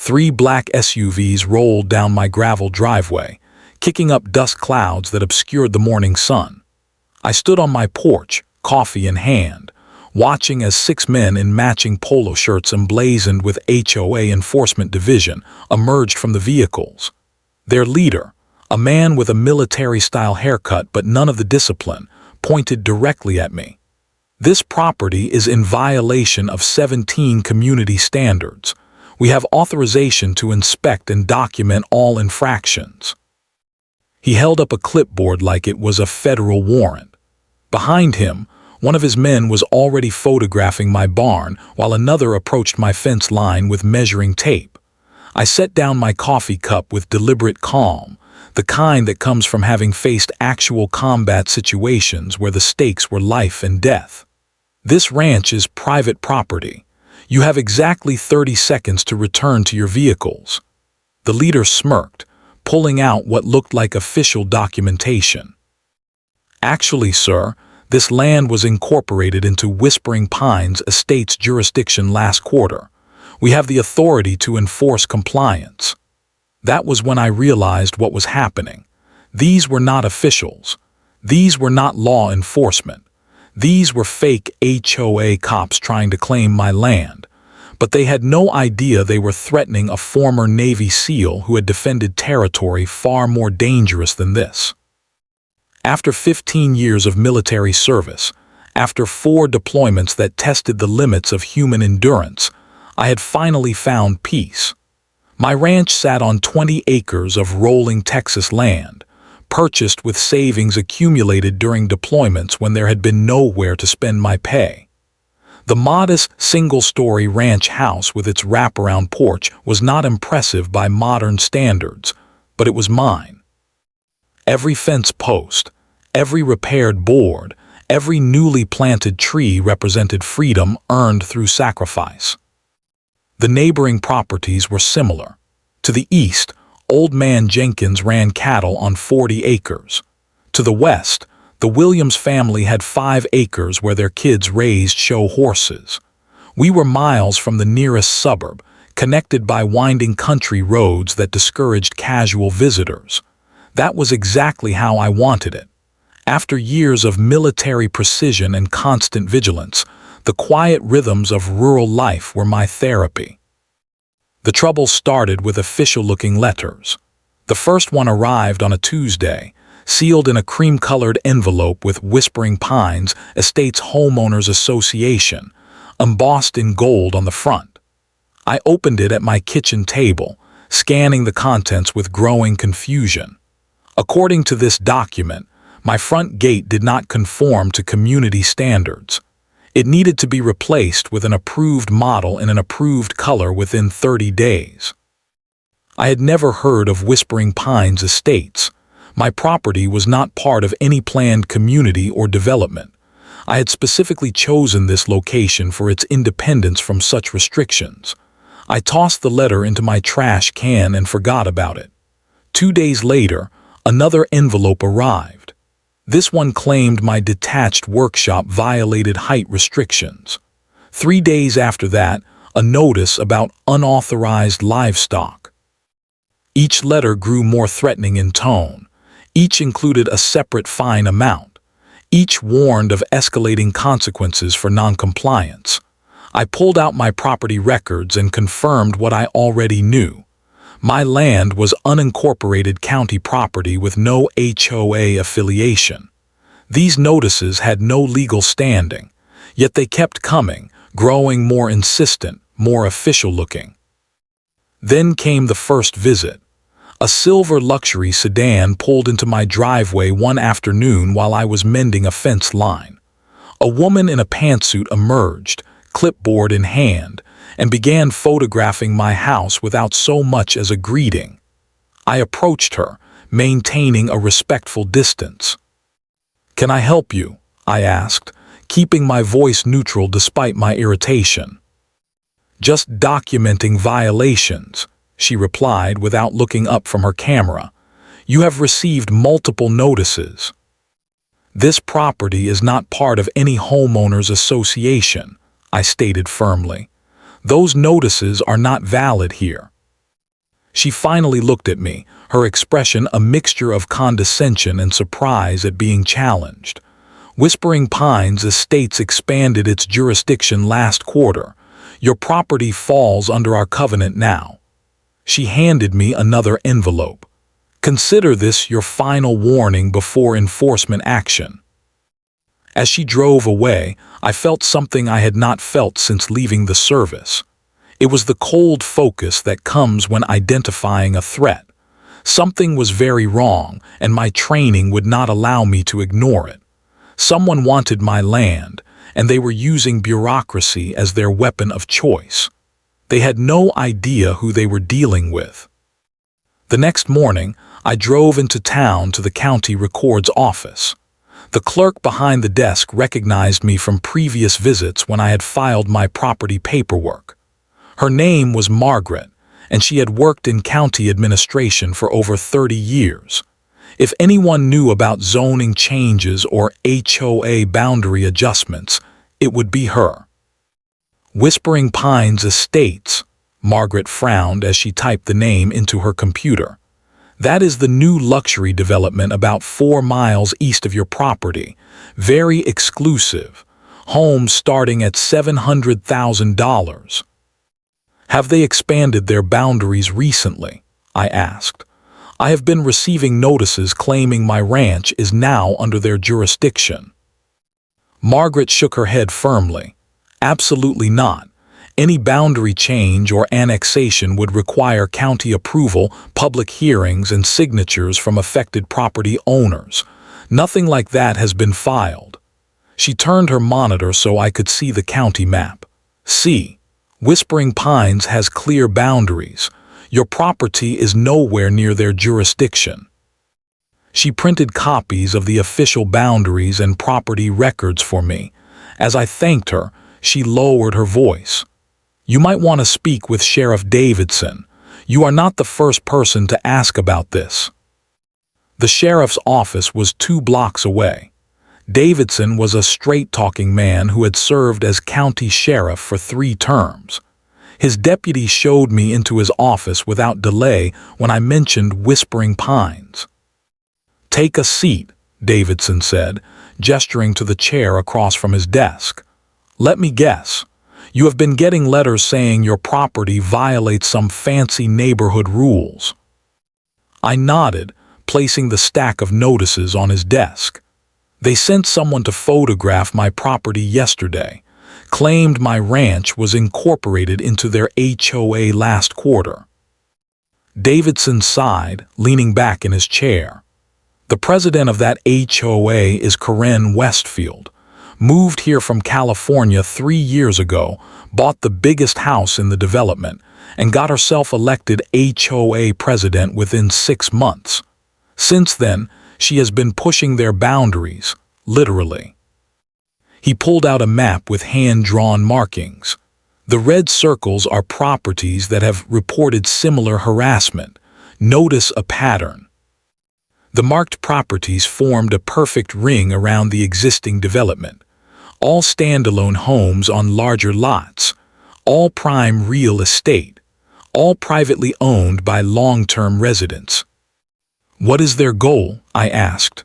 3 black SUVs rolled down my gravel driveway, kicking up dust clouds that obscured the morning sun. I stood on my porch, coffee in hand, watching as 6 men in matching polo shirts emblazoned with HOA Enforcement Division emerged from the vehicles. Their leader, a man with a military-style haircut but none of the discipline, pointed directly at me. "This property is in violation of 17 community standards. We have authorization to inspect and document all infractions." He held up a clipboard like it was a federal warrant. Behind him, one of his men was already photographing my barn while another approached my fence line with measuring tape. I set down my coffee cup with deliberate calm, the kind that comes from having faced actual combat situations where the stakes were life and death. "This ranch is private property. You have exactly 30 seconds to return to your vehicles." The leader smirked, pulling out what looked like official documentation. "Actually, sir, this land was incorporated into Whispering Pines Estate's jurisdiction last quarter. We have the authority to enforce compliance." That was when I realized what was happening. These were not officials. These were not law enforcement. These were fake HOA cops trying to claim my land. But they had no idea they were threatening a former Navy SEAL who had defended territory far more dangerous than this. After 15 years of military service, after 4 deployments that tested the limits of human endurance, I had finally found peace. My ranch sat on 20 acres of rolling Texas land, purchased with savings accumulated during deployments when there had been nowhere to spend my pay. The modest single-story ranch house with its wraparound porch was not impressive by modern standards, but it was mine. Every fence post, every repaired board, every newly planted tree represented freedom earned through sacrifice. The neighboring properties were similar. To the east, Old Man Jenkins ran cattle on 40 acres. To the west, the Williams family had 5 acres where their kids raised show horses. We were miles from the nearest suburb, connected by winding country roads that discouraged casual visitors. That was exactly how I wanted it. After years of military precision and constant vigilance, the quiet rhythms of rural life were my therapy. The trouble started with official-looking letters. The first one arrived on a Tuesday, sealed in a cream-colored envelope with Whispering Pines Estates Homeowners Association, embossed in gold on the front. I opened it at my kitchen table, scanning the contents with growing confusion. According to this document, my front gate did not conform to community standards. It needed to be replaced with an approved model in an approved color within 30 days. I had never heard of Whispering Pines Estates. My property was not part of any planned community or development. I had specifically chosen this location for its independence from such restrictions. I tossed the letter into my trash can and forgot about it. 2 days later, another envelope arrived. This one claimed my detached workshop violated height restrictions. 3 days after that, a notice about unauthorized livestock. Each letter grew more threatening in tone. Each included a separate fine amount. Each warned of escalating consequences for noncompliance. I pulled out my property records and confirmed what I already knew. My land was unincorporated county property with no HOA affiliation. These notices had no legal standing, yet they kept coming, growing more insistent, more official-looking. Then came the first visit. A silver luxury sedan pulled into my driveway one afternoon while I was mending a fence line. A woman in a pantsuit emerged, clipboard in hand, and began photographing my house without so much as a greeting. I approached her, maintaining a respectful distance. "Can I help you?" I asked, keeping my voice neutral despite my irritation. "Just documenting violations," she replied without looking up from her camera. "You have received multiple notices." "This property is not part of any homeowners association," I stated firmly. "Those notices are not valid here." She finally looked at me, her expression a mixture of condescension and surprise at being challenged. Whispering Pines Estates expanded its jurisdiction last quarter. Your property falls under our covenant now. She handed me another envelope. Consider this your final warning before enforcement action. As she drove away, I felt something I had not felt since leaving the service. It was the cold focus that comes when identifying a threat. Something was very wrong, and my training would not allow me to ignore it. Someone wanted my land, and they were using bureaucracy as their weapon of choice. They had no idea who they were dealing with. The next morning, I drove into town to the county record's office. The clerk behind the desk recognized me from previous visits when I had filed my property paperwork. Her name was Margaret, and she had worked in county administration for over 30 years. If anyone knew about zoning changes or HOA boundary adjustments, it would be her. Whispering Pines Estates, Margaret frowned as she typed the name into her computer. That is the new luxury development about 4 miles east of your property. Very exclusive. Homes starting at $700,000. Have they expanded their boundaries recently? I asked. I have been receiving notices claiming my ranch is now under their jurisdiction. Margaret shook her head firmly. Absolutely not. Any boundary change or annexation would require county approval, public hearings, and signatures from affected property owners. Nothing like that has been filed. She turned her monitor so I could see the county map. See. Whispering Pines has clear boundaries. Your property is nowhere near their jurisdiction. She printed copies of the official boundaries and property records for me. As I thanked her, she lowered her voice. You might want to speak with Sheriff Davidson. You are not the first person to ask about this. The sheriff's office was 2 blocks away. Davidson was a straight-talking man who had served as county sheriff for 3 terms. His deputy showed me into his office without delay when I mentioned Whispering Pines. Take a seat, Davidson said, gesturing to the chair across from his desk. Let me guess. You have been getting letters saying your property violates some fancy neighborhood rules. I nodded, placing the stack of notices on his desk. They sent someone to photograph my property yesterday, claimed my ranch was incorporated into their HOA last quarter. Davidson sighed, leaning back in his chair. The president of that HOA is Corinne Westfield. Moved here from California 3 years ago, bought the biggest house in the development, and got herself elected HOA president within 6 months. Since then, she has been pushing their boundaries, literally. He pulled out a map with hand-drawn markings. The red circles are properties that have reported similar harassment. Notice a pattern. The marked properties formed a perfect ring around the existing development. All standalone homes on larger lots. All prime real estate. All privately owned by long-term residents. What is their goal? I asked.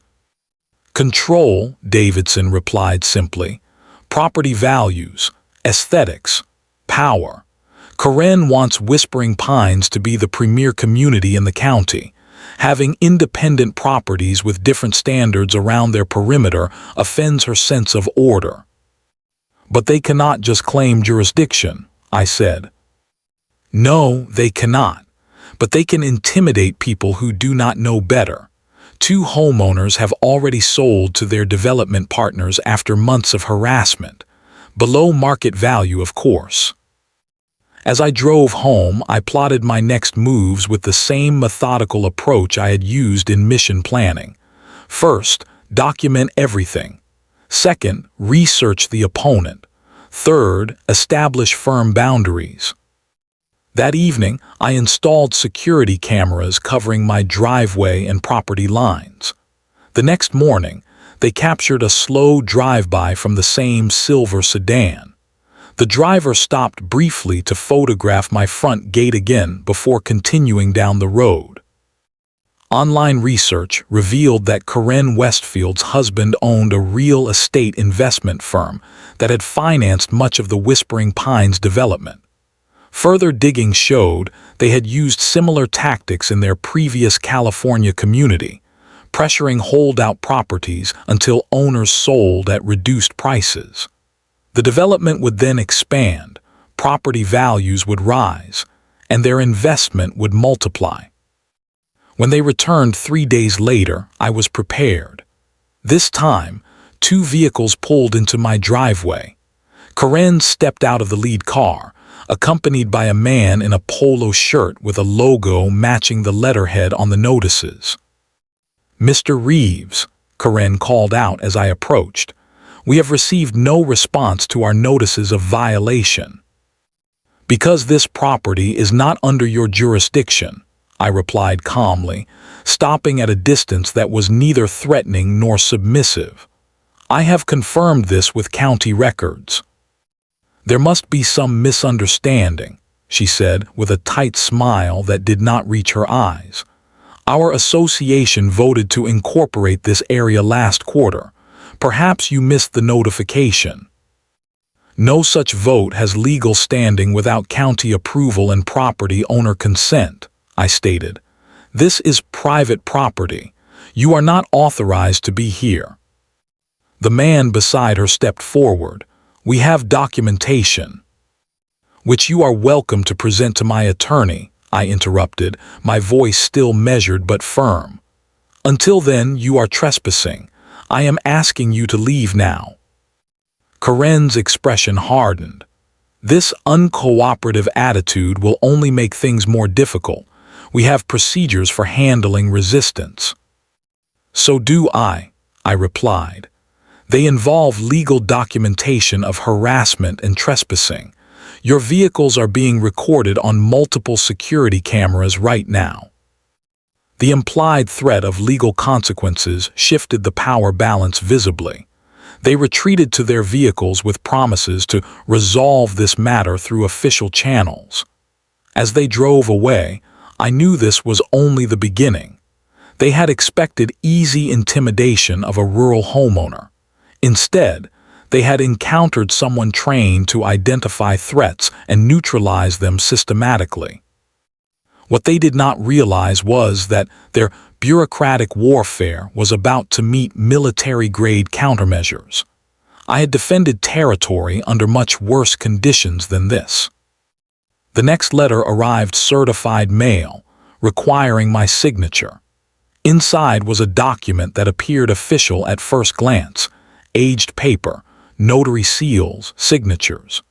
Control, Davidson replied simply. Property values, aesthetics, power. Corinne wants Whispering Pines to be the premier community in the county. Having independent properties with different standards around their perimeter offends her sense of order. But they cannot just claim jurisdiction, I said. No, they cannot. But they can intimidate people who do not know better. 2 homeowners have already sold to their development partners after months of harassment. Below market value, of course. As I drove home, I plotted my next moves with the same methodical approach I had used in mission planning. First, document everything. Second, research the opponent. Third, establish firm boundaries. That evening, I installed security cameras covering my driveway and property lines. The next morning, they captured a slow drive-by from the same silver sedan. The driver stopped briefly to photograph my front gate again before continuing down the road. Online research revealed that Karen Westfield's husband owned a real estate investment firm that had financed much of the Whispering Pines development. Further digging showed they had used similar tactics in their previous California community, pressuring holdout properties until owners sold at reduced prices. The development would then expand, property values would rise, and their investment would multiply. When they returned 3 days later, I was prepared. This time, 2 vehicles pulled into my driveway. Karen stepped out of the lead car, accompanied by a man in a polo shirt with a logo matching the letterhead on the notices. "Mr. Reeves," Karen called out as I approached, "we have received no response to our notices of violation." "Because this property is not under your jurisdiction," I replied calmly, stopping at a distance that was neither threatening nor submissive. "I have confirmed this with county records." "There must be some misunderstanding," she said with a tight smile that did not reach her eyes. "Our association voted to incorporate this area last quarter. Perhaps you missed the notification." "No such vote has legal standing without county approval and property owner consent," I stated. "This is private property. You are not authorized to be here." The man beside her stepped forward. "We have documentation." "Which you are welcome to present to my attorney," I interrupted, my voice still measured but firm. "Until then, you are trespassing. I am asking you to leave now." Karen's expression hardened. "This uncooperative attitude will only make things more difficult. We have procedures for handling resistance." "So do I," I replied. "They involve legal documentation of harassment and trespassing. Your vehicles are being recorded on multiple security cameras right now." The implied threat of legal consequences shifted the power balance visibly. They retreated to their vehicles with promises to resolve this matter through official channels. As they drove away, I knew this was only the beginning. They had expected easy intimidation of a rural homeowner. Instead, they had encountered someone trained to identify threats and neutralize them systematically. What they did not realize was that their bureaucratic warfare was about to meet military-grade countermeasures. I had defended territory under much worse conditions than this. The next letter arrived certified mail, requiring my signature. Inside was a document that appeared official at first glance: aged paper, notary seals, signatures.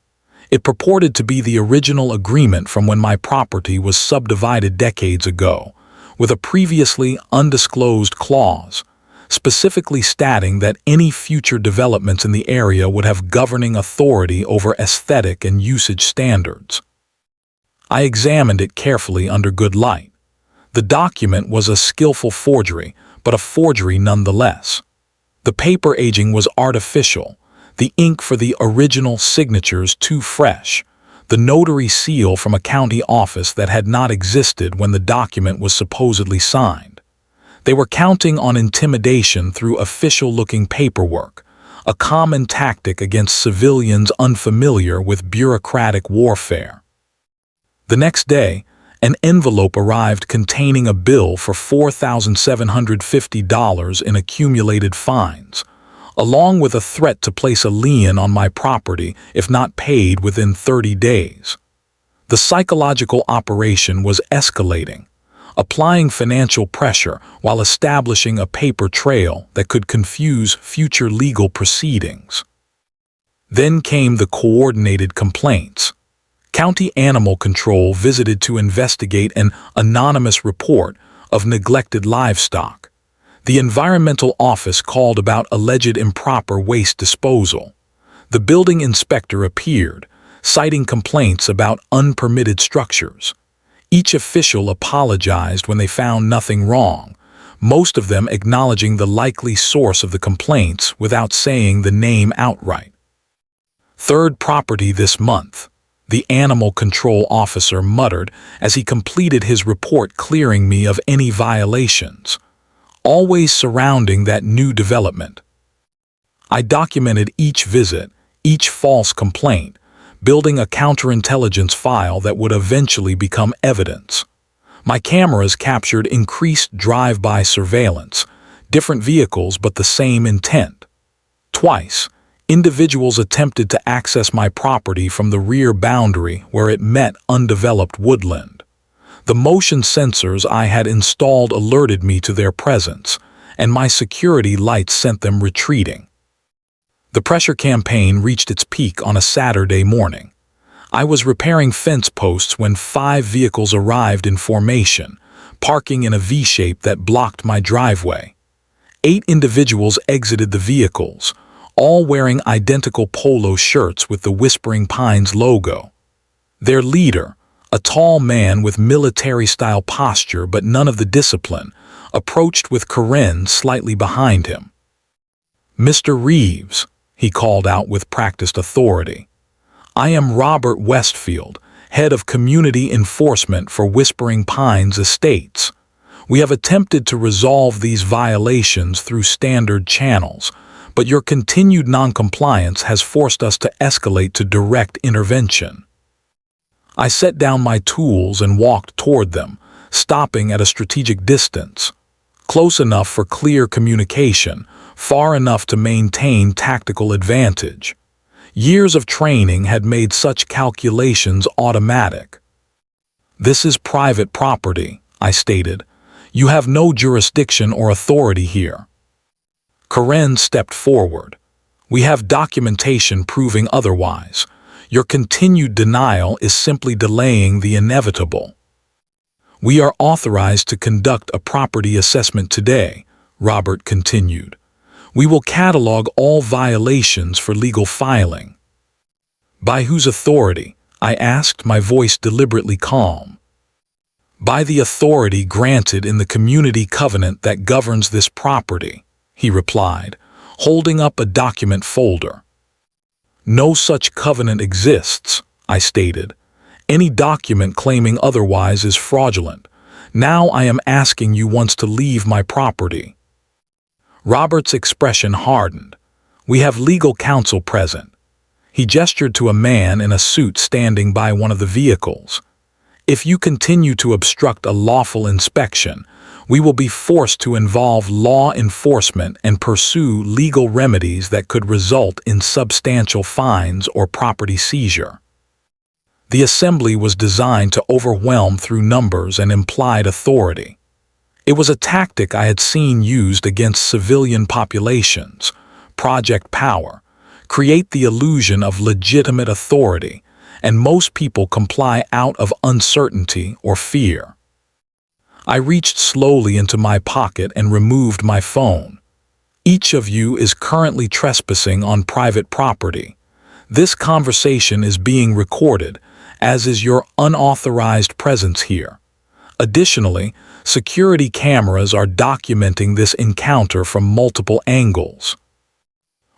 It purported to be the original agreement from when my property was subdivided decades ago, with a previously undisclosed clause, specifically stating that any future developments in the area would have governing authority over aesthetic and usage standards. I examined it carefully under good light. The document was a skillful forgery, but a forgery nonetheless. The paper aging was artificial, the ink for the original signatures too fresh, the notary seal from a county office that had not existed when the document was supposedly signed. They were counting on intimidation through official-looking paperwork, a common tactic against civilians unfamiliar with bureaucratic warfare. The next day, an envelope arrived containing a bill for $4,750 in accumulated fines, along with a threat to place a lien on my property if not paid within 30 days. The psychological operation was escalating, applying financial pressure while establishing a paper trail that could confuse future legal proceedings. Then came the coordinated complaints. County Animal Control visited to investigate an anonymous report of neglected livestock. The Environmental Office called about alleged improper waste disposal. The building inspector appeared, citing complaints about unpermitted structures. Each official apologized when they found nothing wrong, most of them acknowledging the likely source of the complaints without saying the name outright. "Third property this month," the animal control officer muttered as he completed his report, clearing me of any violations, always surrounding that new development. I documented each visit, each false complaint, building a counterintelligence file that would eventually become evidence. My cameras captured increased drive-by surveillance, different vehicles but the same intent. Twice, individuals attempted to access my property from the rear boundary where it met undeveloped woodland. The motion sensors I had installed alerted me to their presence, and my security lights sent them retreating. The pressure campaign reached its peak on a Saturday morning. I was repairing fence posts when 5 vehicles arrived in formation, parking in a V-shape that blocked my driveway. 8 individuals exited the vehicles, all wearing identical polo shirts with the Whispering Pines logo. Their leader, a tall man with military-style posture but none of the discipline, approached with Karen slightly behind him. "Mr. Reeves," he called out with practiced authority, "I am Robert Westfield, head of community enforcement for Whispering Pines Estates. We have attempted to resolve these violations through standard channels, but your continued noncompliance has forced us to escalate to direct intervention." I set down my tools and walked toward them, stopping at a strategic distance, close enough for clear communication, far enough to maintain tactical advantage. Years of training had made such calculations automatic. "This is private property," I stated. "You have no jurisdiction or authority here." Karen stepped forward. "We have documentation proving otherwise. Your continued denial is simply delaying the inevitable." "We are authorized to conduct a property assessment today," Robert continued. "We will catalog all violations for legal filing." "By whose authority?" I asked, my voice deliberately calm. "By the authority granted in the community covenant that governs this property," he replied, holding up a document folder. "No such covenant exists," I stated. "Any document claiming otherwise is fraudulent. Now I am asking you once to leave my property." Robert's expression hardened. "We have legal counsel present." He gestured to a man in a suit standing by one of the vehicles. "If you continue to obstruct a lawful inspection, we will be forced to involve law enforcement and pursue legal remedies that could result in substantial fines or property seizure." The assembly was designed to overwhelm through numbers and implied authority. It was a tactic I had seen used against civilian populations. Project Power. Create the illusion of legitimate authority, and most people comply out of uncertainty or fear. I reached slowly into my pocket and removed my phone. "Each of you is currently trespassing on private property. This conversation is being recorded, as is your unauthorized presence here. Additionally, security cameras are documenting this encounter from multiple angles."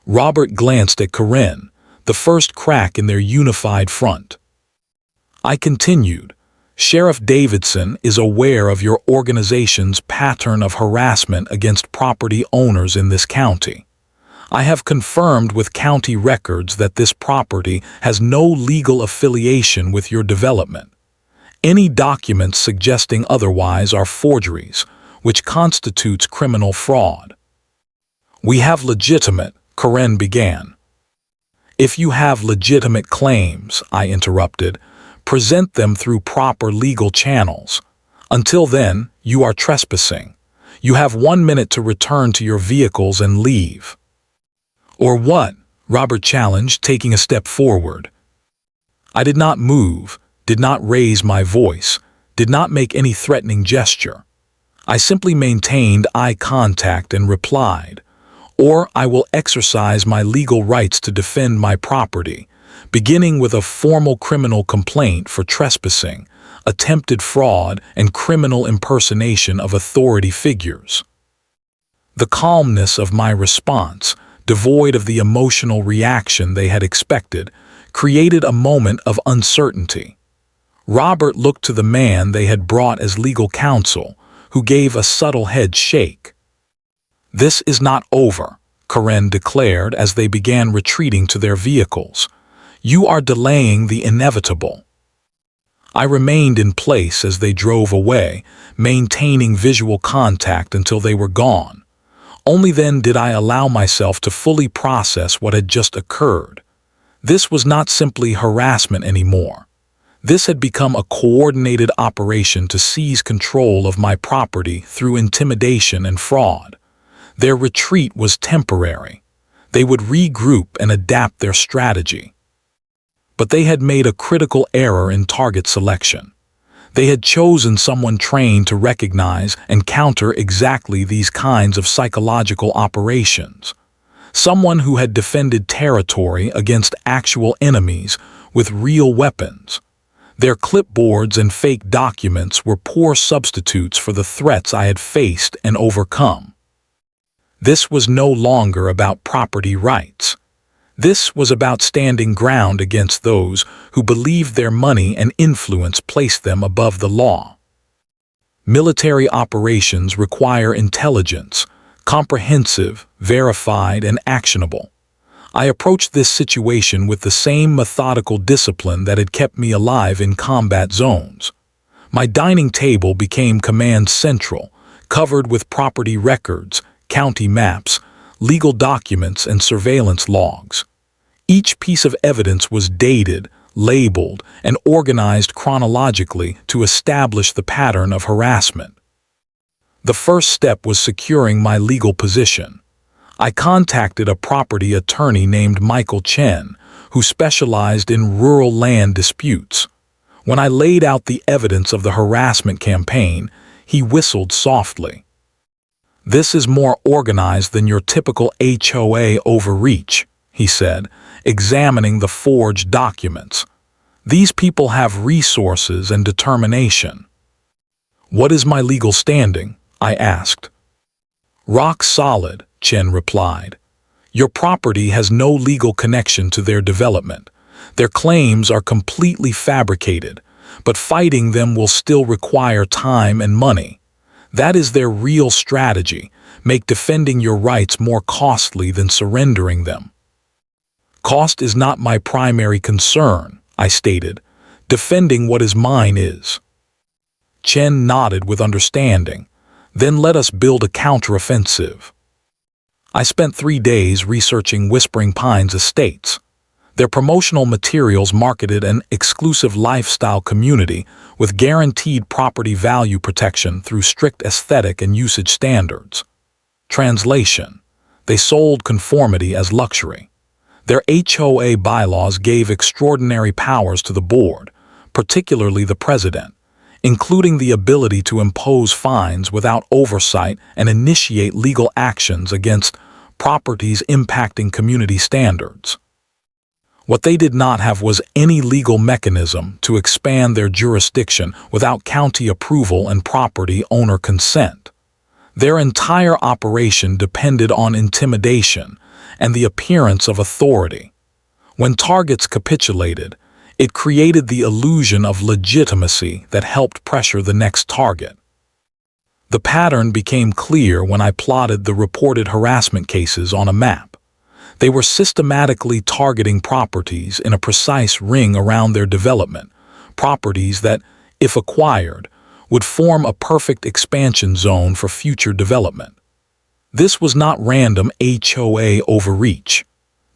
Robert glanced at Karen, the first crack in their unified front. I continued, "Sheriff Davidson is aware of your organization's pattern of harassment against property owners in this county. I have confirmed with county records that this property has no legal affiliation with your development. Any documents suggesting otherwise are forgeries, which constitutes criminal fraud." "We have legitimate," Karen began. "If you have legitimate claims," I interrupted, "present them through proper legal channels. Until then, you are trespassing. You have 1 minute to return to your vehicles and leave." "Or what?" Robert challenged, taking a step forward. I did not move, did not raise my voice, did not make any threatening gesture. I simply maintained eye contact and replied, "Or I will exercise my legal rights to defend my property, beginning with a formal criminal complaint for trespassing, attempted fraud, and criminal impersonation of authority figures." The calmness of my response, devoid of the emotional reaction they had expected, created a moment of uncertainty. Robert looked to the man they had brought as legal counsel, who gave a subtle head shake. "This is not over," Karen declared as they began retreating to their vehicles. "You are delaying the inevitable." I remained in place as they drove away, maintaining visual contact until they were gone. Only then did I allow myself to fully process what had just occurred. This was not simply harassment anymore. This had become a coordinated operation to seize control of my property through intimidation and fraud. Their retreat was temporary. They would regroup and adapt their strategy. But they had made a critical error in target selection. They had chosen someone trained to recognize and counter exactly these kinds of psychological operations. Someone who had defended territory against actual enemies with real weapons. Their clipboards and fake documents were poor substitutes for the threats I had faced and overcome. This was no longer about property rights. This was about standing ground against those who believed their money and influence placed them above the law. Military operations require intelligence, comprehensive, verified, and actionable. I approached this situation with the same methodical discipline that had kept me alive in combat zones. My dining table became command central, covered with property records, county maps, legal documents, and surveillance logs. Each piece of evidence was dated, labeled, and organized chronologically to establish the pattern of harassment. The first step was securing my legal position. I contacted a property attorney named Michael Chen, who specialized in rural land disputes. When I laid out the evidence of the harassment campaign, he whistled softly. "This is more organized than your typical HOA overreach," he said, examining the forged documents. "These people have resources and determination." "What is my legal standing?" I asked. "Rock solid," Chen replied. "Your property has no legal connection to their development. Their claims are completely fabricated, but fighting them will still require time and money. That is their real strategy, make defending your rights more costly than surrendering them." "Cost is not my primary concern," I stated. "Defending what is mine is." Chen nodded with understanding. "Then let us build a counteroffensive." I spent 3 days researching Whispering Pines estates. Their promotional materials marketed an exclusive lifestyle community with guaranteed property value protection through strict aesthetic and usage standards. Translation: they sold conformity as luxury. Their HOA bylaws gave extraordinary powers to the board, particularly the president, including the ability to impose fines without oversight and initiate legal actions against properties impacting community standards. What they did not have was any legal mechanism to expand their jurisdiction without county approval and property owner consent. Their entire operation depended on intimidation and the appearance of authority. When targets capitulated, it created the illusion of legitimacy that helped pressure the next target. The pattern became clear when I plotted the reported harassment cases on a map. They were systematically targeting properties in a precise ring around their development, properties that, if acquired, would form a perfect expansion zone for future development. This was not random HOA overreach.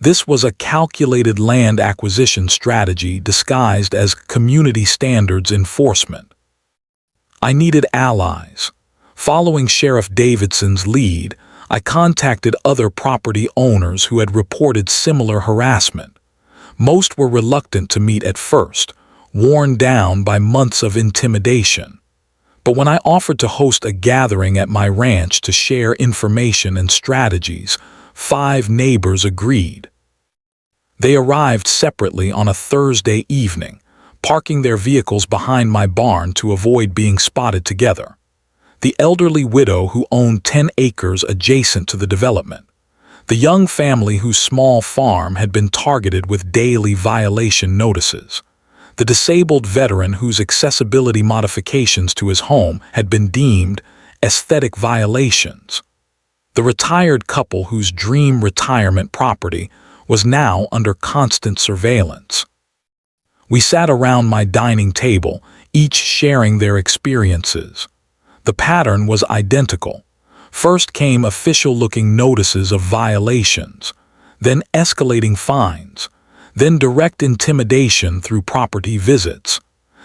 This was a calculated land acquisition strategy disguised as community standards enforcement. I needed allies. Following Sheriff Davidson's lead, I contacted other property owners who had reported similar harassment. Most were reluctant to meet at first, worn down by months of intimidation. But when I offered to host a gathering at my ranch to share information and strategies, 5 neighbors agreed. They arrived separately on a Thursday evening, parking their vehicles behind my barn to avoid being spotted together. The elderly widow who owned 10 acres adjacent to the development. The young family whose small farm had been targeted with daily violation notices. The disabled veteran whose accessibility modifications to his home had been deemed aesthetic violations. The retired couple whose dream retirement property was now under constant surveillance. We sat around my dining table, each sharing their experiences. The pattern was identical. First came official-looking notices of violations, then escalating fines, then direct intimidation through property visits.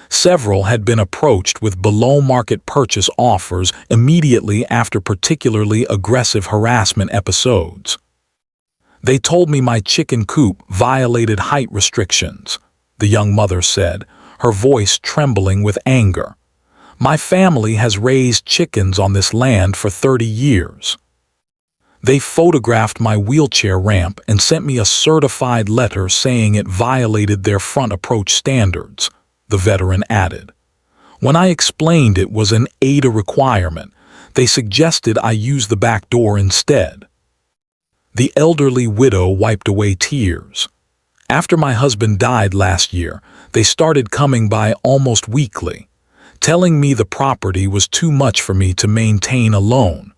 Several had been approached with below-market purchase offers immediately after particularly aggressive harassment episodes. They told me my chicken coop violated height restrictions, the young mother said, her voice trembling with anger. My family has raised chickens on this land for 30 years. They photographed my wheelchair ramp and sent me a certified letter saying it violated their front approach standards, the veteran added. When I explained it was an ADA requirement, they suggested I use the back door instead. The elderly widow wiped away tears. After my husband died last year, they started coming by almost weekly, telling me the property was too much for me to maintain alone,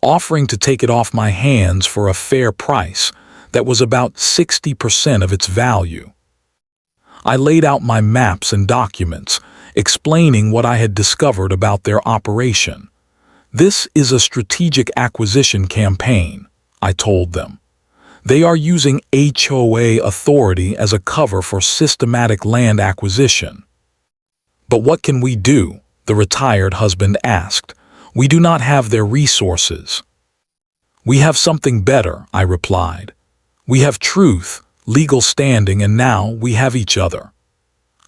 offering to take it off my hands for a fair price that was about 60% of its value. I laid out my maps and documents, explaining what I had discovered about their operation. This is a strategic acquisition campaign, I told them. They are using HOA authority as a cover for systematic land acquisition. But what can we do? The retired husband asked. We do not have their resources. We have something better, I replied. We have truth, legal standing, and now we have each other.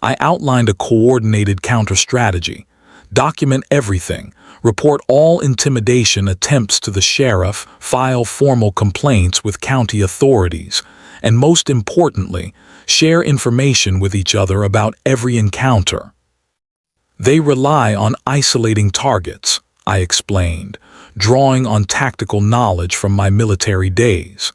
I outlined a coordinated counter-strategy. Document everything, report all intimidation attempts to the sheriff, file formal complaints with county authorities, and most importantly, share information with each other about every encounter. They rely on isolating targets, I explained, drawing on tactical knowledge from my military days.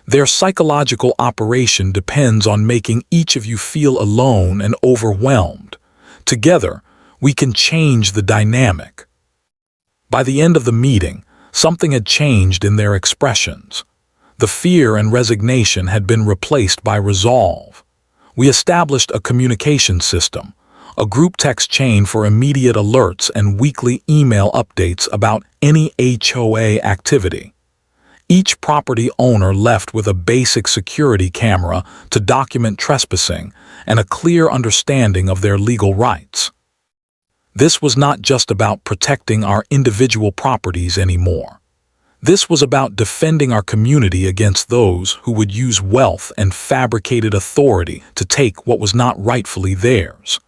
Their psychological operation depends on making each of you feel alone and overwhelmed. Together, we can change the dynamic. By the end of the meeting, something had changed in their expressions. The fear and resignation had been replaced by resolve. We established a communication system, a group text chain for immediate alerts and weekly email updates about any HOA activity. Each property owner left with a basic security camera to document trespassing and a clear understanding of their legal rights. This was not just about protecting our individual properties anymore. This was about defending our community against those who would use wealth and fabricated authority to take what was not rightfully theirs.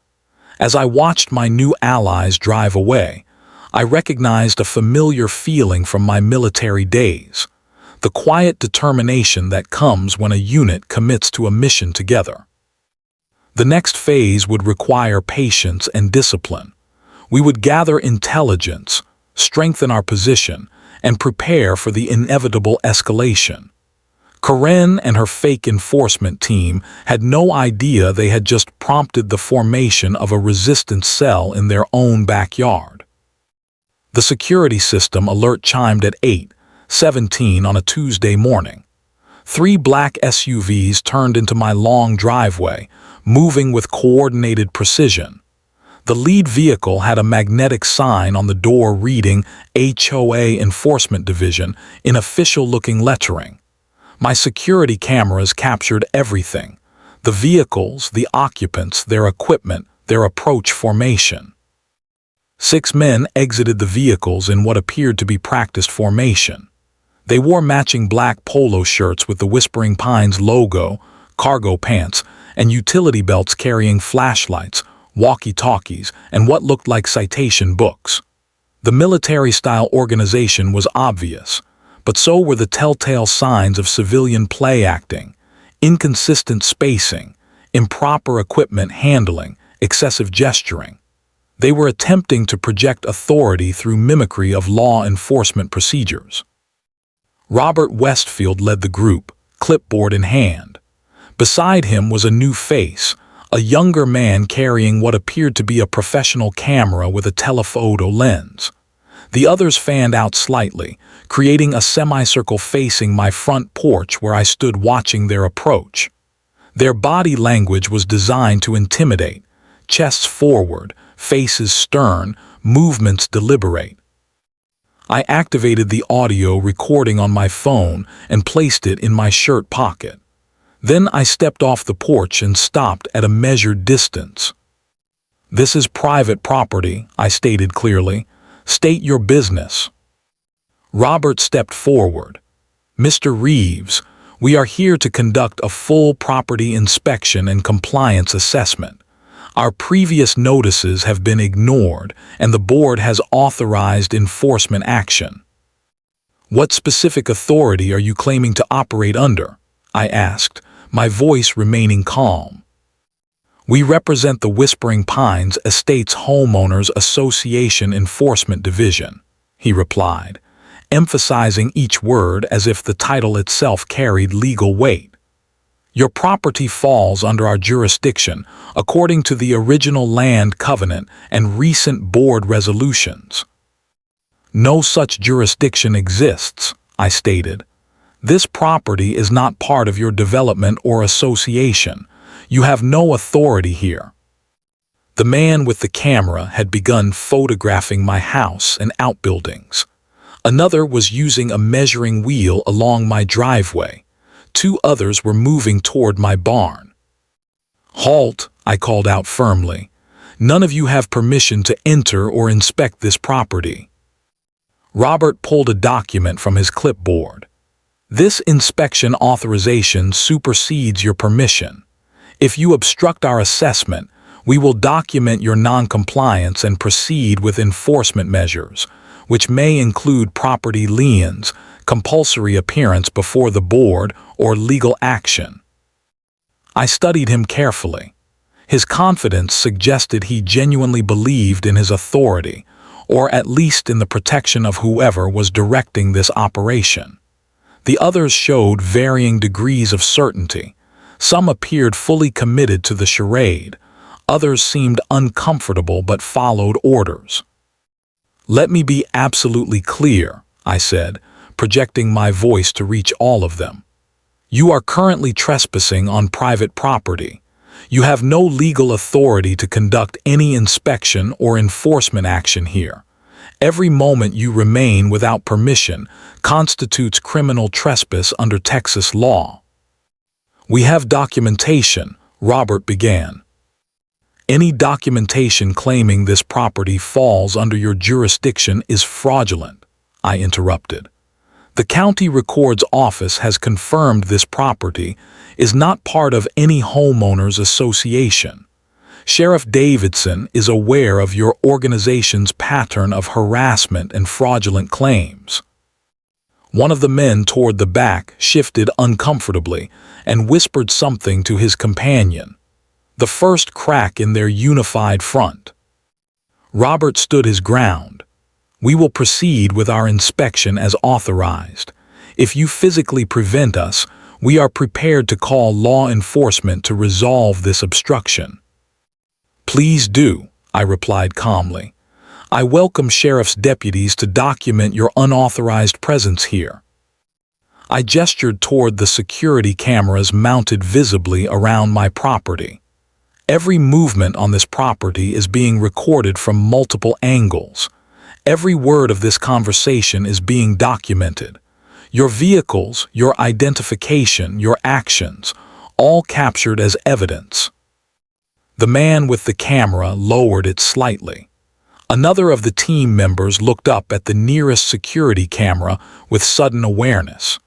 As I watched my new allies drive away, I recognized a familiar feeling from my military days, the quiet determination that comes when a unit commits to a mission together. The next phase would require patience and discipline. We would gather intelligence, strengthen our position, and prepare for the inevitable escalation. Karen and her fake enforcement team had no idea they had just prompted the formation of a resistance cell in their own backyard. The security system alert chimed at 8:17 on a Tuesday morning. 3 black SUVs turned into my long driveway, moving with coordinated precision. The lead vehicle had a magnetic sign on the door reading HOA Enforcement Division in official-looking lettering. My security cameras captured everything: the vehicles, the occupants, their equipment, their approach formation. 6 men exited the vehicles in what appeared to be practiced formation. They wore matching black polo shirts with the Whispering Pines logo, cargo pants, and utility belts carrying flashlights, walkie-talkies, and what looked like citation books. The military-style organization was obvious, but so were the telltale signs of civilian play acting: inconsistent spacing, improper equipment handling, excessive gesturing. They were attempting to project authority through mimicry of law enforcement procedures. Robert Westfield led the group, clipboard in hand. Beside him was a new face, a younger man carrying what appeared to be a professional camera with a telephoto lens. The others fanned out slightly, creating a semicircle facing my front porch where I stood watching their approach. Their body language was designed to intimidate, chests forward, faces stern, movements deliberate. I activated the audio recording on my phone and placed it in my shirt pocket. Then I stepped off the porch and stopped at a measured distance. "This is private property," I stated clearly. "State your business." Robert stepped forward. "Mr. Reeves, we are here to conduct a full property inspection and compliance assessment. Our previous notices have been ignored, and the board has authorized enforcement action." "What specific authority are you claiming to operate under?" I asked, my voice remaining calm. "We represent the Whispering Pines Estates Homeowners Association Enforcement Division," he replied, emphasizing each word as if the title itself carried legal weight. "Your property falls under our jurisdiction according to the original land covenant and recent board resolutions." "No such jurisdiction exists," I stated. "This property is not part of your development or association. You have no authority here." The man with the camera had begun photographing my house and outbuildings. Another was using a measuring wheel along my driveway. 2 others were moving toward my barn. "Halt," I called out firmly. "None of you have permission to enter or inspect this property." Robert pulled a document from his clipboard. "This inspection authorization supersedes your permission. If you obstruct our assessment, we will document your noncompliance and proceed with enforcement measures, which may include property liens, compulsory appearance before the board, or legal action." I studied him carefully. His confidence suggested he genuinely believed in his authority, or at least in the protection of whoever was directing this operation. The others showed varying degrees of certainty. Some appeared fully committed to the charade. Others seemed uncomfortable but followed orders. "Let me be absolutely clear," I said, projecting my voice to reach all of them. "You are currently trespassing on private property. You have no legal authority to conduct any inspection or enforcement action here. Every moment you remain without permission constitutes criminal trespass under Texas law." "We have documentation," Robert began. "Any documentation claiming this property falls under your jurisdiction is fraudulent," I interrupted. "The county records office has confirmed this property is not part of any homeowners association. Sheriff Davidson is aware of your organization's pattern of harassment and fraudulent claims." One of the men toward the back shifted uncomfortably and whispered something to his companion, the first crack in their unified front. Robert stood his ground. "We will proceed with our inspection as authorized. If you physically prevent us, we are prepared to call law enforcement to resolve this obstruction." "Please do," I replied calmly. "I welcome sheriff's deputies to document your unauthorized presence here." I gestured toward the security cameras mounted visibly around my property. Every movement on this property is being recorded from multiple angles. Every word of this conversation is being documented. Your vehicles, your identification, your actions, all captured as evidence. The man with the camera lowered it slightly. Another of the team members looked up at the nearest security camera with sudden awareness.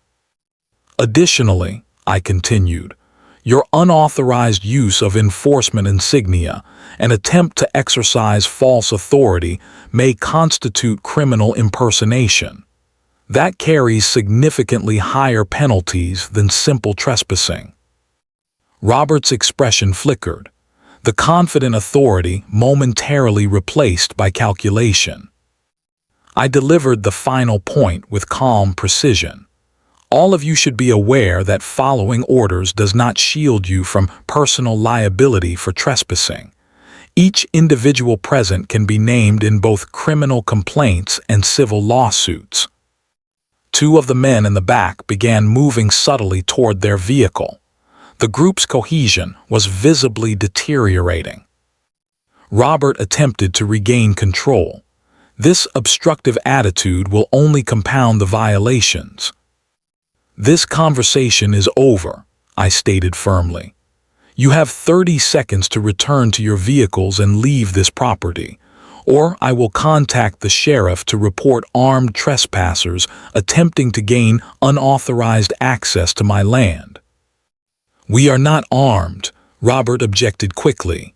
"Additionally," I continued, "your unauthorized use of enforcement insignia and attempt to exercise false authority may constitute criminal impersonation. That carries significantly higher penalties than simple trespassing." Robert's expression flickered. The confident authority momentarily replaced by calculation. I delivered the final point with calm precision. All of you should be aware that following orders does not shield you from personal liability for trespassing. Each individual present can be named in both criminal complaints and civil lawsuits. Two of the men in the back began moving subtly toward their vehicle. The group's cohesion was visibly deteriorating. Robert attempted to regain control. This obstructive attitude will only compound the violations. "This conversation is over," I stated firmly. "You have 30 seconds to return to your vehicles and leave this property, or I will contact the sheriff to report armed trespassers attempting to gain unauthorized access to my land." "We are not armed," Robert objected quickly.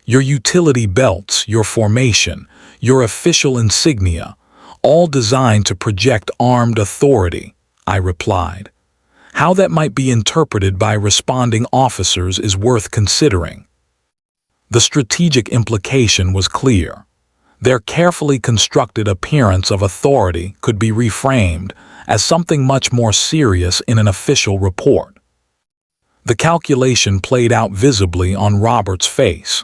"Your utility belts, your formation, your official insignia, all designed to project armed authority," I replied. "How that might be interpreted by responding officers is worth considering." The strategic implication was clear. Their carefully constructed appearance of authority could be reframed as something much more serious in an official report. The calculation played out visibly on Robert's face.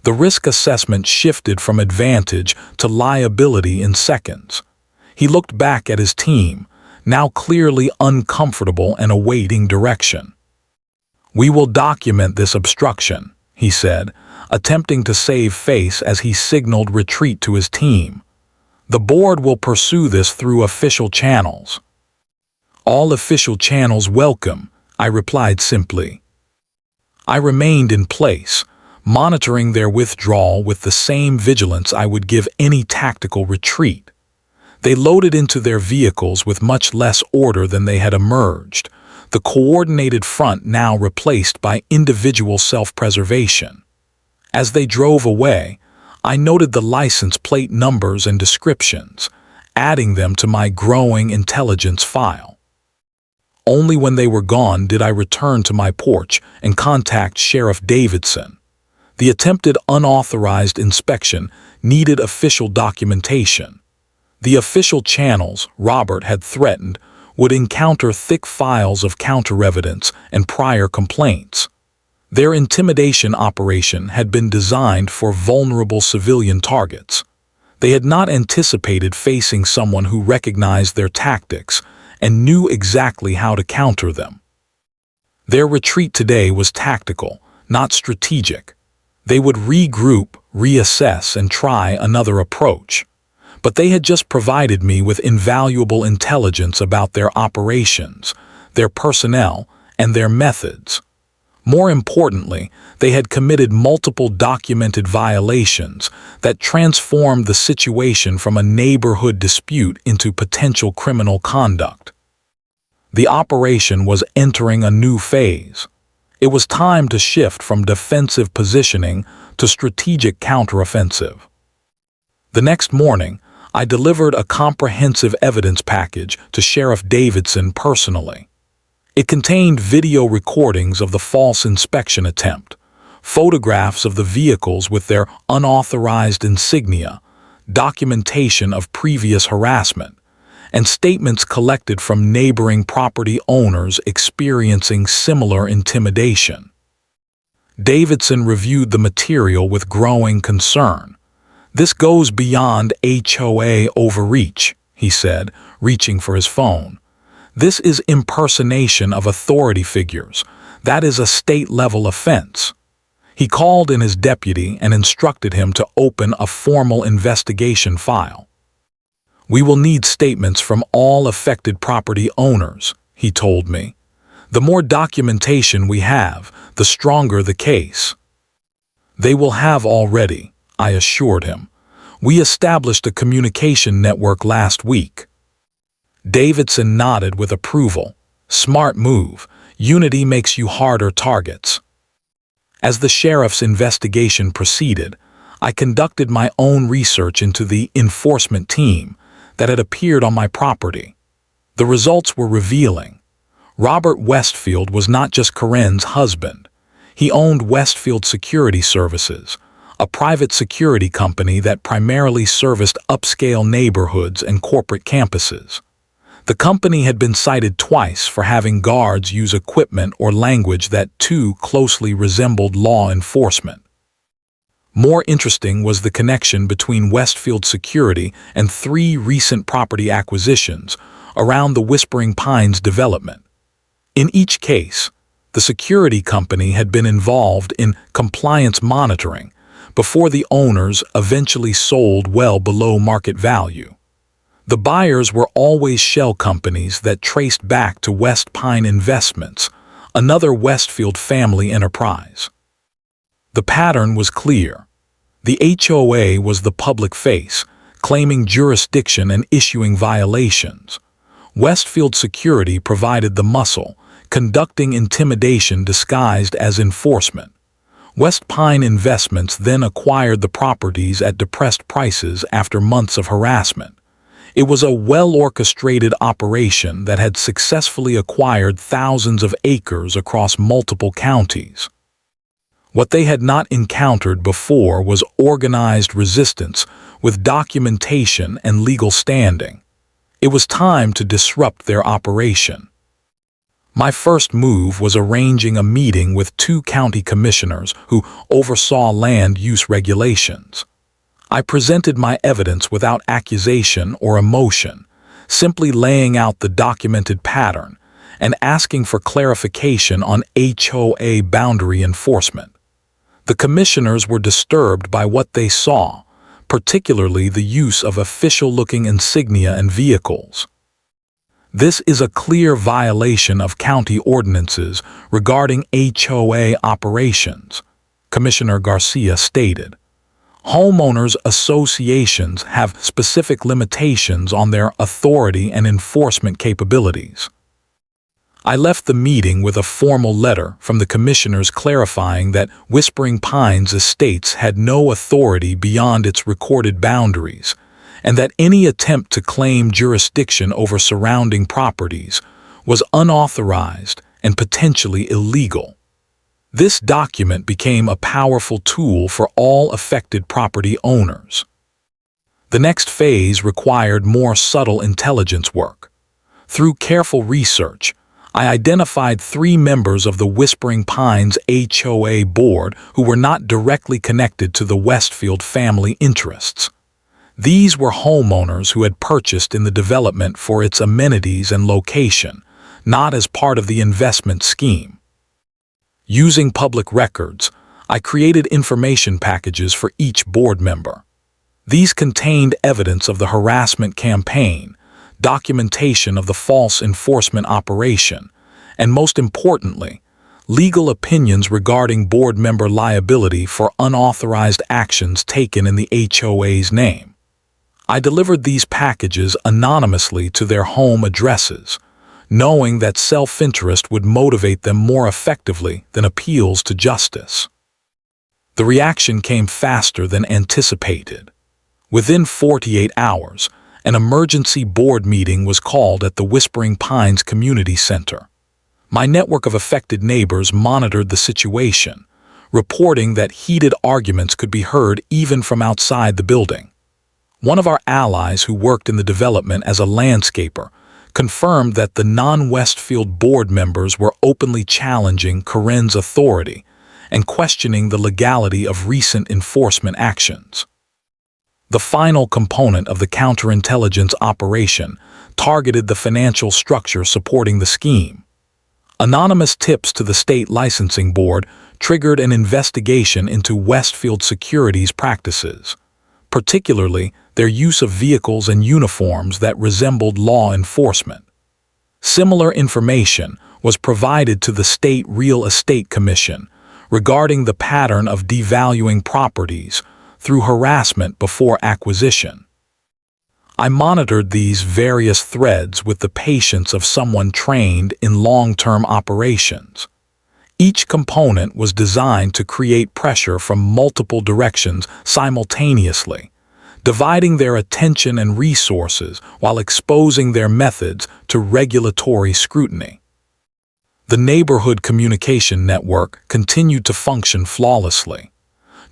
The risk assessment shifted from advantage to liability in seconds. He looked back at his team, now clearly uncomfortable and awaiting direction. "We will document this obstruction," he said, attempting to save face as he signaled retreat to his team. "The board will pursue this through official channels." "All official channels welcome," I replied simply. I remained in place, monitoring their withdrawal with the same vigilance I would give any tactical retreat. They loaded into their vehicles with much less order than they had emerged, the coordinated front now replaced by individual self-preservation. As they drove away, I noted the license plate numbers and descriptions, adding them to my growing intelligence file. Only when they were gone did I return to my porch and contact Sheriff Davidson. The attempted unauthorized inspection needed official documentation. The official channels Robert had threatened would encounter thick files of counter-evidence and prior complaints. Their intimidation operation had been designed for vulnerable civilian targets. They had not anticipated facing someone who recognized their tactics and knew exactly how to counter them. Their retreat today was tactical, not strategic. They would regroup, reassess, and try another approach. But they had just provided me with invaluable intelligence about their operations, their personnel, and their methods. More importantly, they had committed multiple documented violations that transformed the situation from a neighborhood dispute into potential criminal conduct. The operation was entering a new phase. It was time to shift from defensive positioning to strategic counteroffensive. The next morning, I delivered a comprehensive evidence package to Sheriff Davidson personally. It contained video recordings of the false inspection attempt, photographs of the vehicles with their unauthorized insignia, documentation of previous harassment, and statements collected from neighboring property owners experiencing similar intimidation. Davidson reviewed the material with growing concern. "This goes beyond HOA overreach," he said, reaching for his phone. "This is impersonation of authority figures. That is a state-level offense." He called in his deputy and instructed him to open a formal investigation file. "We will need statements from all affected property owners," he told me. "The more documentation we have, the stronger the case." "They will have already," I assured him. "We established a communication network last week." Davidson nodded with approval. "Smart move. Unity makes you harder targets." As the sheriff's investigation proceeded, I conducted my own research into the enforcement team that had appeared on my property. The results were revealing. Robert Westfield was not just Corinne's husband. He owned Westfield Security Services, a private security company that primarily serviced upscale neighborhoods and corporate campuses. The company had been cited twice for having guards use equipment or language that too closely resembled law enforcement. More interesting was the connection between Westfield Security and 3 recent property acquisitions around the Whispering Pines development. In each case, the security company had been involved in compliance monitoring before the owners eventually sold well below market value. The buyers were always shell companies that traced back to West Pine Investments, another Westfield family enterprise. The pattern was clear. The HOA was the public face, claiming jurisdiction and issuing violations. Westfield Security provided the muscle, conducting intimidation disguised as enforcement. West Pine Investments then acquired the properties at depressed prices after months of harassment. It was a well-orchestrated operation that had successfully acquired thousands of acres across multiple counties. What they had not encountered before was organized resistance with documentation and legal standing. It was time to disrupt their operation. My first move was arranging a meeting with 2 county commissioners who oversaw land use regulations. I presented my evidence without accusation or emotion, simply laying out the documented pattern and asking for clarification on HOA boundary enforcement. The commissioners were disturbed by what they saw, particularly the use of official-looking insignia and vehicles. This is a clear violation of county ordinances regarding HOA operations, Commissioner Garcia stated. Homeowners associations have specific limitations on their authority and enforcement capabilities. I left the meeting with a formal letter from the commissioners clarifying that Whispering Pines Estates had no authority beyond its recorded boundaries, and that any attempt to claim jurisdiction over surrounding properties was unauthorized and potentially illegal. This document became a powerful tool for all affected property owners. The next phase required more subtle intelligence work. Through careful research, I identified 3 members of the Whispering Pines HOA board who were not directly connected to the Westfield family interests. These were homeowners who had purchased in the development for its amenities and location, not as part of the investment scheme. Using public records, I created information packages for each board member. These contained evidence of the harassment campaign, documentation of the false enforcement operation, and most importantly, legal opinions regarding board member liability for unauthorized actions taken in the HOA's name. I delivered these packages anonymously to their home addresses, knowing that self-interest would motivate them more effectively than appeals to justice. The reaction came faster than anticipated. Within 48 hours, an emergency board meeting was called at the Whispering Pines Community Center. My network of affected neighbors monitored the situation, reporting that heated arguments could be heard even from outside the building. One of our allies who worked in the development as a landscaper confirmed that the non-Westfield board members were openly challenging Corinne's authority and questioning the legality of recent enforcement actions. The final component of the counterintelligence operation targeted the financial structure supporting the scheme. Anonymous tips to the state licensing board triggered an investigation into Westfield Security's practices, particularly their use of vehicles and uniforms that resembled law enforcement. Similar information was provided to the State Real Estate Commission regarding the pattern of devaluing properties through harassment before acquisition. I monitored these various threads with the patience of someone trained in long-term operations. Each component was designed to create pressure from multiple directions simultaneously, dividing their attention and resources while exposing their methods to regulatory scrutiny. The neighborhood communication network continued to function flawlessly.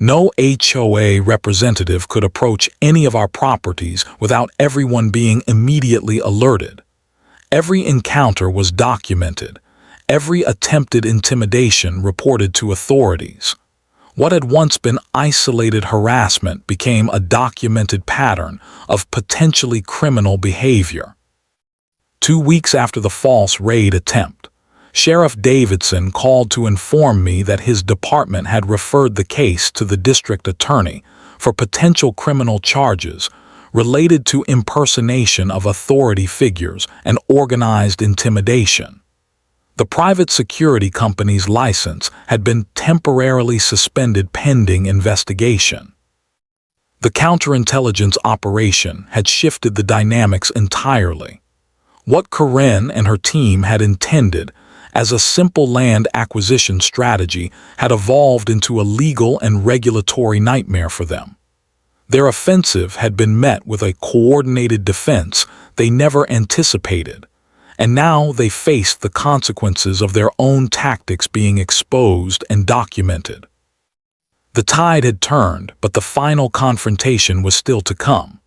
No HOA representative could approach any of our properties without everyone being immediately alerted. Every encounter was documented, every attempted intimidation reported to authorities. What had once been isolated harassment became a documented pattern of potentially criminal behavior. 2 weeks after the false raid attempt, Sheriff Davidson called to inform me that his department had referred the case to the district attorney for potential criminal charges related to impersonation of authority figures and organized intimidation. The private security company's license had been temporarily suspended pending investigation. The counterintelligence operation had shifted the dynamics entirely. What Karen and her team had intended as a simple land acquisition strategy had evolved into a legal and regulatory nightmare for them. Their offensive had been met with a coordinated defense they never anticipated, and now they faced the consequences of their own tactics being exposed and documented. The tide had turned, but the final confrontation was still to come.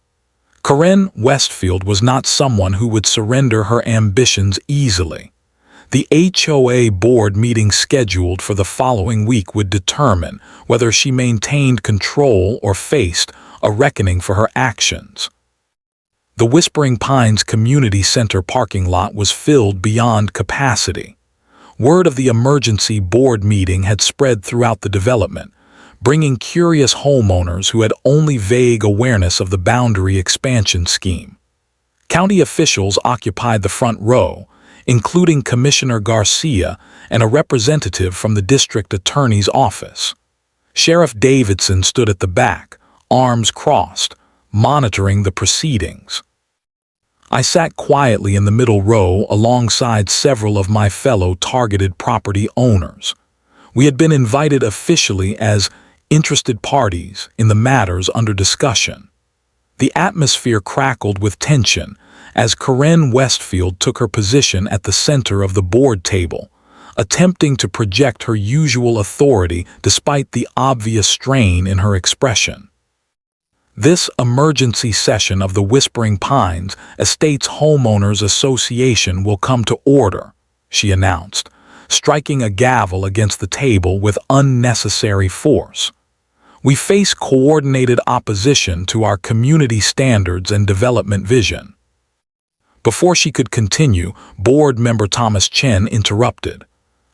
Karen Westfield was not someone who would surrender her ambitions easily. The HOA board meeting scheduled for the following week would determine whether she maintained control or faced a reckoning for her actions. The Whispering Pines Community Center parking lot was filled beyond capacity. Word of the emergency board meeting had spread throughout the development, bringing curious homeowners who had only vague awareness of the boundary expansion scheme. County officials occupied the front row, including Commissioner Garcia and a representative from the district attorney's office. Sheriff Davidson stood at the back, arms crossed, monitoring the proceedings. I sat quietly in the middle row alongside several of my fellow targeted property owners. We had been invited officially as interested parties in the matters under discussion. The atmosphere crackled with tension as Karen Westfield took her position at the center of the board table, attempting to project her usual authority despite the obvious strain in her expression. "This emergency session of the Whispering Pines Estates Homeowners Association will come to order," she announced, striking a gavel against the table with unnecessary force. "We face coordinated opposition to our community standards and development vision." Before she could continue, board member Thomas Chen interrupted.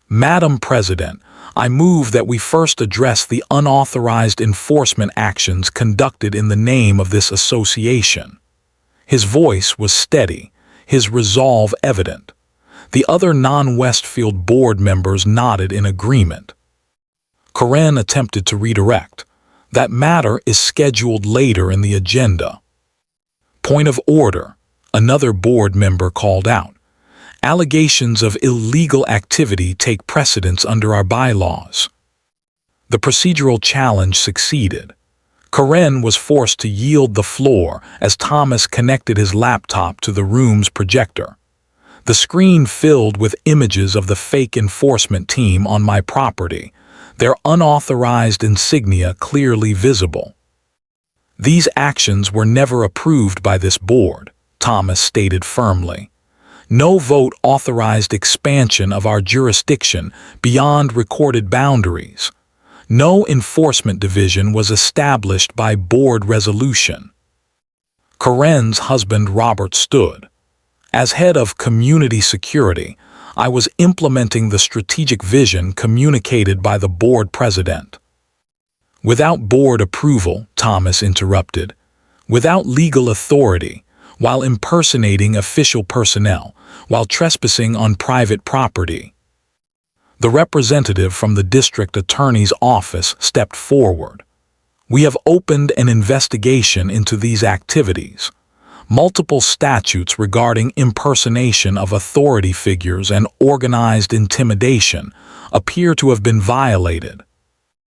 "Madam President, I move that we first address the unauthorized enforcement actions conducted in the name of this association." His voice was steady, his resolve evident. The other non-Westfield board members nodded in agreement. Karen attempted to redirect. "That matter is scheduled later in the agenda." "Point of order," another board member called out. "Allegations of illegal activity take precedence under our bylaws." The procedural challenge succeeded. Karen was forced to yield the floor as Thomas connected his laptop to the room's projector. The screen filled with images of the fake enforcement team on my property, their unauthorized insignia clearly visible. "These actions were never approved by this board," Thomas stated firmly. "No vote authorized expansion of our jurisdiction beyond recorded boundaries. No enforcement division was established by board resolution." Karen's husband Robert stood. "As head of community security, I was implementing the strategic vision communicated by the board president." "Without board approval," Thomas interrupted, "without legal authority, while impersonating official personnel, while trespassing on private property." The representative from the district attorney's office stepped forward. "We have opened an investigation into these activities. Multiple statutes regarding impersonation of authority figures and organized intimidation appear to have been violated.